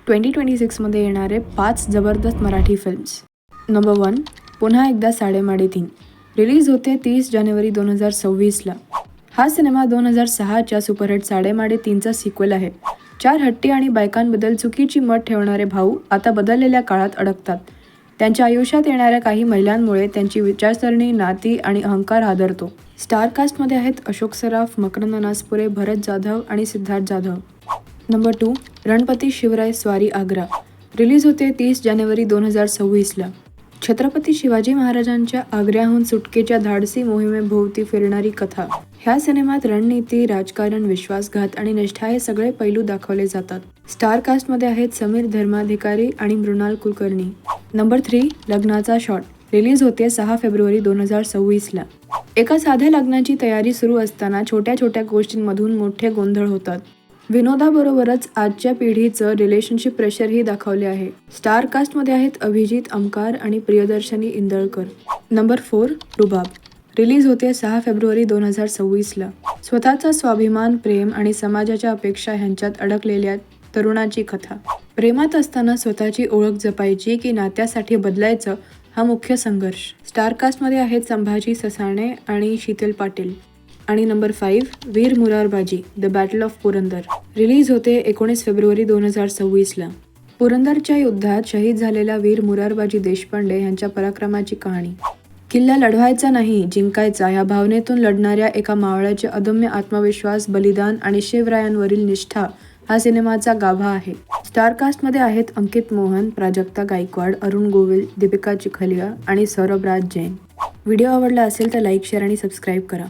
2026मध्ये येणारे 5 जबरदस्त Marathi films. Number 1, पुन्हा एकदा साडेमाडे 3. रिलीज होते 30 जानेवारी 2026ला. हा सिनेमा 2006च्या सुपरहिट साडेमाडे 3चा सिक्वेल आहे. 4 हट्टी आणि बायकांबद्दल चुकीची मत ठेवणारे भाऊ आता बदललेल्या काळात अडकतात. त्यांच्या आयुष्यात येणाऱ्या काही महिलांमुळे त्यांची विचारसरणी, नाती आणि अहंकार हादरतो. स्टार कास्टमध्ये आहेत अशोक सराफ, मकरंद अनासपुरे, भरत जाधव आणि सिद्धार्थ जाधव. नंबर 2, रणपती शिवराय स्वारी आग्रा. रिलीज होते 30 जानेवारी 2026ला. छत्रपती शिवाजी महाराजांच्या आग्र्याहून सुटकेच्या धाडसी मोहिमेभोवती फिरणारी कथा. ह्या सिनेमात रणनीती, राजकारण, विश्वासघात आणि निष्ठा हे सगळे पैलू दाखवले जातात. स्टार कास्टमध्ये आहेत समीर धर्माधिकारी आणि मृणाल कुलकर्णी. नंबर 3, लग्नाचा शॉट. रिलीज होते 6 फेब्रुवारी 2026ला. एका साध्या लग्नाची तयारी सुरू असताना छोट्या छोट्या गोष्टींमधून मोठे गोंधळ होतात. विनोदाबरोबरच आजच्या पिढीचं रिलेशनशिप प्रेशरही दाखवले आहे. स्टार कास्टमध्ये आहेत अभिजित अमकार आणि प्रियदर्शनी इंदळकर. नंबर 4, रुबाब. रिलीज होते 6 फेब्रुवारी 2026ला. स्वतःचा स्वाभिमान, प्रेम आणि समाजाच्या अपेक्षा ह्यांच्यात अडकलेल्या तरुणाची कथा. प्रेमात असताना स्वतःची ओळख जपायची की नात्यासाठी बदलायचं, हा मुख्य संघर्ष. स्टार कास्टमध्ये आहेत संभाजी ससाणे आणि शीतल पाटील. आणि number 5, Veer Murarbaji the battle of Purandar. Release होते 19 फेब्रुवारी 2026ला. पुरंदरच्या युद्धात शहीद झालेल्या वीर मुरारबाजी देशपांडे यांच्या पराक्रमाची कहाणी. किल्ला लढवायचा नाही, जिंकायचा या भावनेतून लढणाऱ्या एका मावळ्याचे अदम्य आत्मविश्वास, बलिदान आणि शिवरायांवरील निष्ठा हा सिनेमाचा गाभा आहे. स्टार कास्टमध्ये आहेत अंकित मोहन, प्राजक्ता गायकवाड, अरुण गोविल, दीपिका चिखलिया आणि सौरभ राज जैन. व्हिडिओ आवडला असेल तर लाईक, शेअर आणि सबस्क्राईब करा.